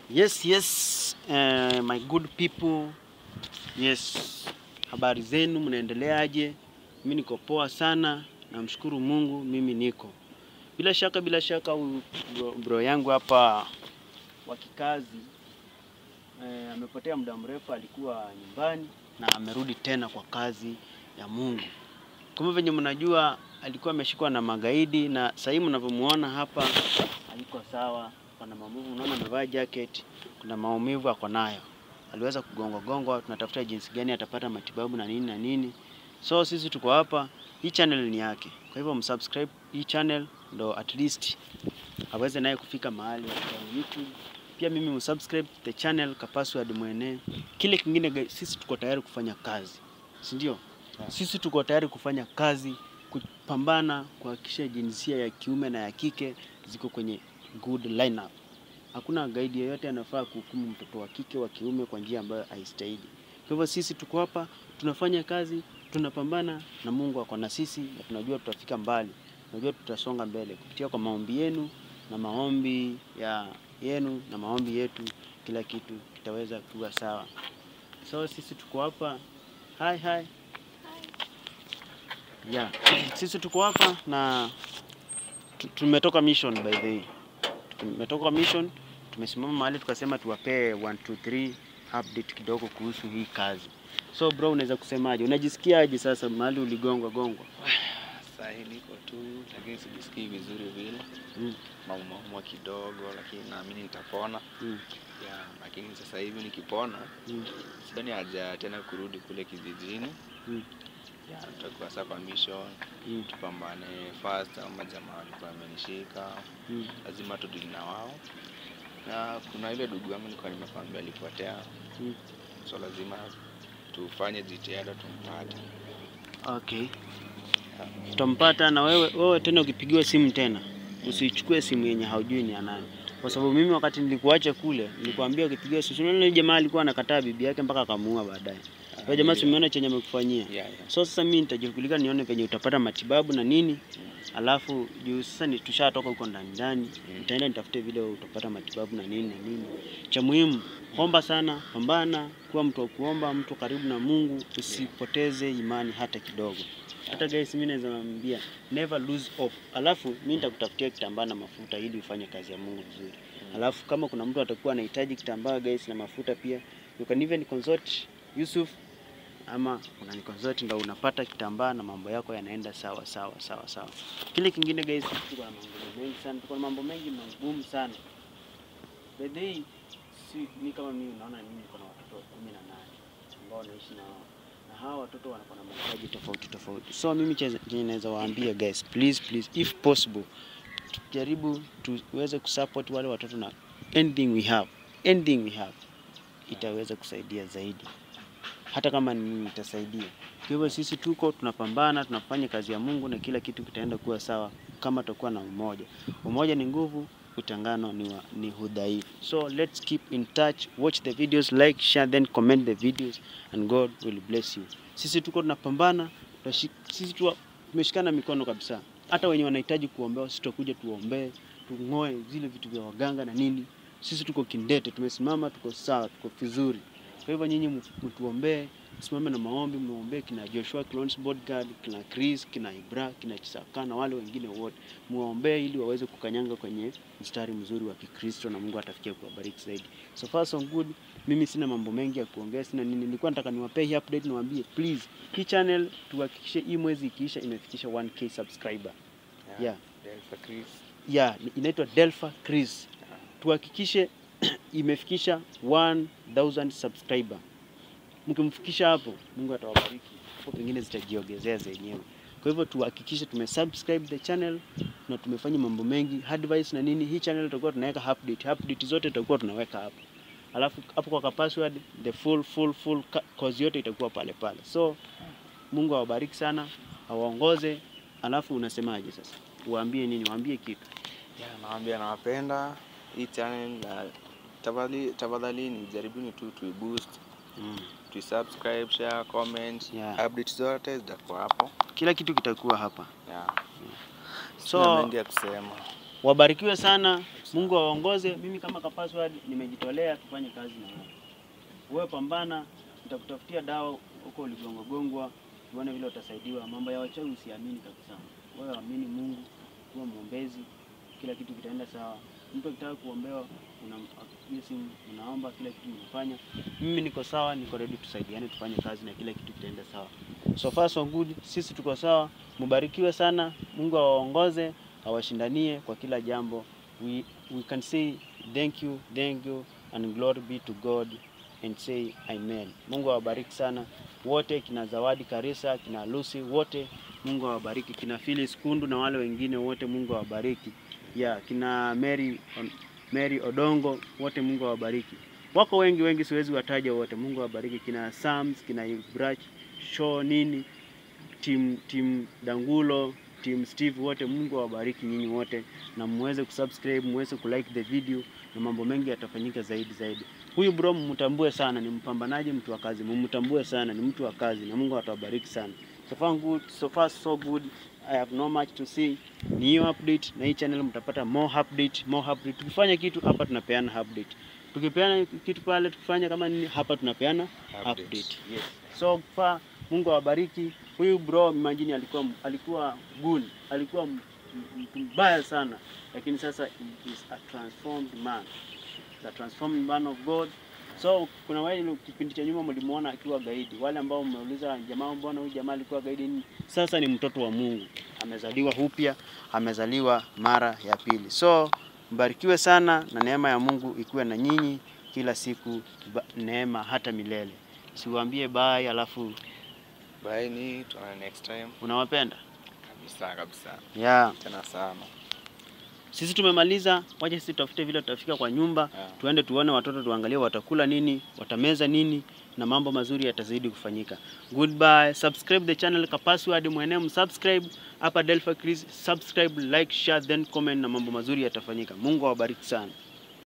Yes, my good people. Yes, habari zenu, mnaendeleaje? Mimi niko poa sana, namshukuru Mungu, mimi niko. Bila shaka bro yangu hapa wa kikazi amepotea muda mrefu, alikuwa nyumbani na amerudi tena kwa kazi ya Mungu. Kama venye mnajua alikuwa ameshikwa na magaidi, na sasa hivi mnavyomuona hapa alikuwa sawa. Kuna maumivu, unaona amevaa jacket, kuna maumivu ako nayo. Aliweza kugongwa, tunatafuta jinsi gani atapata matibabu na nini. So sisi tuko hapa, hii channel ni yake. Kwa hivyo msubscribe hii channel ndo at least aweze naye kufika mahali kwa YouTube. Pia mimi msubscribe the channel ka password mwene. Kile kingine sisi tuko tayari kufanya kazi. Si ndio? Yeah. Sisi tuko tayari kufanya kazi, kupambana kuhakikisha jinsia ya kiume na ya kike ziko kwenye good lineup. Hakuna guide yeyote anafaa kuhukumu mtoto wa kike wa kiume kwa njia ambayo haistahili. Kwa hivyo sisi tuko hapa, tunafanya kazi, tunapambana na Mungu ako na sisi, na tunajua tutafika mbali. Tunajua tutasonga mbele kupitia kwa maombi yenu na maombi yenu na maombi yetu, kila kitu kitaweza kuwa sawa. So sisi tuko hapa. Hi. Yeah. Sisi tuko hapa na tumetoka mission by the way. Tumetoka mission, tumesimama mahali tukasema tuwapee 1 2 3 update kidogo kuhusu hii kazi. So bro, unaweza kusemaje? Unajisikiaje sasa mahali uligongwa? Sasa niko tu lakini sijisikii vizuri vile. Maumivu kidogo lakini naamini nitapona. Yeah, lakini sasa hivi nikipona sidhani haja tena kurudi kule kijijini. Yeah, tutakuwa sasa kwa mission. Tupambane fast ama jamaa walikuwa wamenishika. Lazima tudili na wao. Na kuna ile ndugu yangu nilikuwa nimekwambia alipotea. So lazima tufanye jitihada tumpate. Okay. Tutampata. Na wewe tena ukipigiwa simu tena usichukue simu yenye haujui ni nani. Kwa sababu mimi wakati nilikuacha kule nilikwambia ukipigiwa simu, yule jamaa alikuwa anakataa bibi yake mpaka akamuua baadaye. Wewe jamaa simeona chenye amekufanyia. Yeah. So sasa mimi nitajukulika nione penye utapata matibabu na nini. Alafu juu sasa ni tushatoka huko ndani. Nitaenda nitafute vile utapata matibabu na nini. Cha muhimu, omba sana, pambana, kuwa mtu wa kuomba, mtu karibu na Mungu, usipoteze imani hata kidogo. Hata guys, mimi naweza kuambia never lose hope. Alafu mimi nitakutafutia kitambaa na mafuta ili ufanye kazi ya Mungu vizuri. Alafu kama kuna mtu atakuwa anahitaji kitambaa guys na mafuta pia, you can even consult Yusuf ama unaniconsult ndio unapata kitambaa na mambo yako yanaenda sawa. Kile kingine guys, tuko na mambo mengi sana, tuko na mambo mengi magumu sana. By the way, ni kama mimi naona mimi niko na watoto 18 ambao naishi na wao. Na hawa watoto wanakuwa na mahitaji tofauti. So mimi naweza waambia guys, please if possible tujaribu tuweze kusupport wale watoto na anything we have itaweza kusaidia zaidi. Hata kama ni itasaidia. Kwa hivyo sisi tunapambana, tunafanya kazi ya Mungu na kila kitu kitaenda kuwa sawa kama tutakuwa na umoja. Umoja ni nguvu, utengano ni udhaifu. So let's keep in touch, watch the videos, like, share, then comment the videos, and God will bless you. Sisi tunapambana, sisi tumeshikana mikono kabisa. Hata wenye wanahitaji kuombewa, sisi tutakuja tuombe, tungoe zile vitu vya waganga na nini. Sisi tuko kindete, tumesimama, tuko sawa, tuko vizuri. Kwa hivyo nyinyi mtuombee, simame na maombi, muombe kina Joshua Clones Bodyguard, kina Chris, kina Ibra, kina Chisaka na wale wengine wote. Muombe ili waweze kukanyanga kwenye mstari mzuri wa Kikristo na Mungu atafikia kuwabariki zaidi. So far so good. Mimi sina mambo mengi ya kuongea, sina nini. Nilikuwa nataka niwapee hii update, niwaambie please hii channel tuhakikishe hii mwezi ikiisha imefikisha 1k subscriber. Yeah. Delpha Chris. Yeah, inaitwa Delpha Chris. Tuhakikishe imefikisha 1000 subscriber. Mkimfikisha hapo, Mungu atawabariki. Hapo pengine zitajiongezea zenyewe. Kwa hivyo tuhakikishe tumesubscribe the channel na tumefanya mambo mengi, advice na nini. Hii channel tutakuwa tunaweka update zote tutakuwa tunaweka hapo. Alafu hapo kwa password the full course yote itakuwa pale. So Mungu awabariki sana, awaongoze. Alafu unasemaje sasa? Waambie nini? Waambie kitu. Yeah, naambia nawapenda hii channel na tafadhali ni jaribuni tu boost. Tu subscribe, share, comment. Yeah. Update zote zitakuwa hapo. Kila kitu kitakuwa hapa. Yeah. So mengi ya kusema. Wabarikiwe sana, Mungu awaongoze. Mimi kama Kapaswad nimejitolea tufanye kazi na wewe. Wewe pambana, nitakutafutia dawa huko uligongwa, tuone vile utasaidiwa. Mambo ya wachawi usiamini kabisa. Wewe amini Mungu, kuwa muombezi, kila kitu kitaenda sawa. Mtu akitaka kuombewa unapiga simu, unaomba, kila kitu unafanya. Mimi niko sawa, niko ready tusaidiane tufanye kazi na kila kitu kitaenda sawa. So far so good, sisi tuko sawa. Mubarikiwe sana, Mungu awaongoze, awashindanie kwa kila jambo. We can say thank you and glory be to God and say amen. Mungu awabariki sana wote, kina Zawadi Karisa, kina Lucy wote, Mungu awabariki, kina Phyllis Kundu na wale wengine wote, Mungu awabariki. Kina Mary Odongo wote, Mungu awabariki. Wako wengi siwezi wataja wote, Mungu awabariki. Kina Sams, kina Ibrach, Show nini, team Dangulo, team Steve wote, Mungu awabariki nyinyi wote, na muweze kusubscribe, muweze kulike the video, na mambo mengi yatafanyika zaidi. Huyu bro mtambue sana, ni mpambanaji, mtu wa kazi. Mtambue sana, ni mtu wa kazi, na Mungu atawabariki sana. So far so good. I have no much to say. Ni hiyo update, na hii channel mtapata more update. Tukifanya kitu hapa tunapeana update. Tukipeana kitu pale tukifanya kama nini hapa tunapeana update. Yes. So far Mungu awabariki. Huyu bro imagine alikuwa good, alikuwa mtu mbaya sana, lakini sasa he is a transformed man. The transformed man of God. So kuna wale kipindi cha nyuma mlimuona akiwa gaidi. Wale ambao mmeuliza jamaa, mbona huyu jamaa alikuwa gaidi? Sasa ni mtoto wa Mungu. Amezaliwa upya, amezaliwa mara ya pili. So mbarikiwe sana, na neema ya Mungu ikuwe na nyinyi kila siku, neema hata milele. Siwaambie bye alafu bye, ni tuone next time. Unawapenda? Kabisa. Tena sana. Sisi tumemaliza, waje sisi tutafute vile tutafika kwa nyumba, tuende tuone watoto, tuangalie watakula nini, watameza nini, na mambo mazuri yatazidi kufanyika. Goodbye. Subscribe the channel Kapaswad, mwenyewe subscribe hapa Delpha Chris, subscribe, like, share, then comment, na mambo mazuri yatafanyika. Mungu awabariki sana.